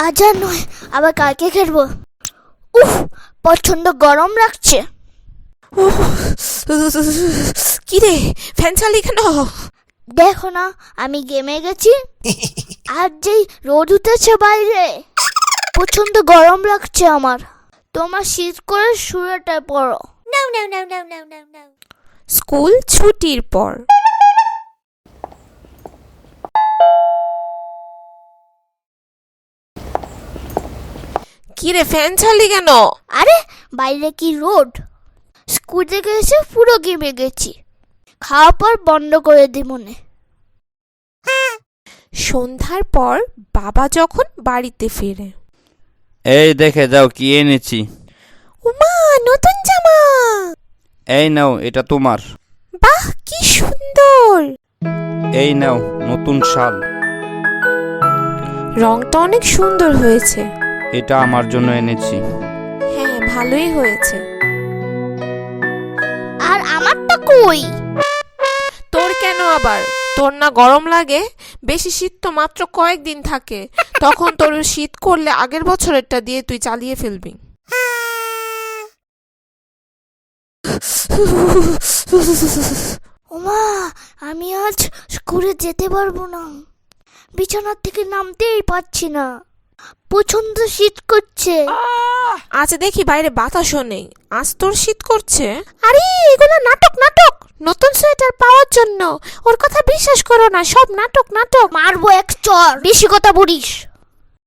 আজ আর নয়, আবার কালকে খেলবো। উফ, প্রচন্ড গরম লাগছে। কি রে, ফ্যান চালি কেন? দেখো না, আমি গেমে গেছি। আর যেই রোদ উঠেছে বাইরে, প্রচন্ড গরম লাগছে আমার। তোমার শীত করে শুয়েটা পড়ো। স্কুল ছুটির পর। কি রে, ফ্যান চালি কেন? আরে বাইরে কি রোদ। স্কুল থেকে এসে পুরো গেমে গেছি। খাওয়ার পর বন্ধ করে দি মনে। সন্ধ্যার পর বাবা যখন বাড়িতে ফেরে। এই দেখে যাও কি এনেছি। উমা, নতুন জামা! এই নাও, এটা তোমার। বাহ, কি সুন্দর! এই নাও নতুন শাল। রংটা অনেক সুন্দর হয়েছে। এটা আমার জন্য এনেছি। হ্যাঁ, ভালোই হয়েছে। আর আমারটা কই? তোর কেন আবার? তোর না গরম লাগে? বেশি শীত তো মাত্র কয়েকদিন থাকে। তখন তোর শীত করলে আগের বছরেরটা দিয়ে তুই চালিয়ে ফেলবি। ওমা, আমি আজ স্কুলে যেতে পারবো না। বিছানার থেকে নামতেই পারছি না, প্রচন্ড শীত করছে। আজ দেখি বাইরে বাতাসও নেই, আজ তোর শীত করছে? আরে এগুলো নাটক নাটক, নতুন সোয়েটার পাওয়ার জন্য। ওর কথা বিশ্বাস করো না, সব নাটক নাটক। মারবো এক চর, বেশি কথা বলিস।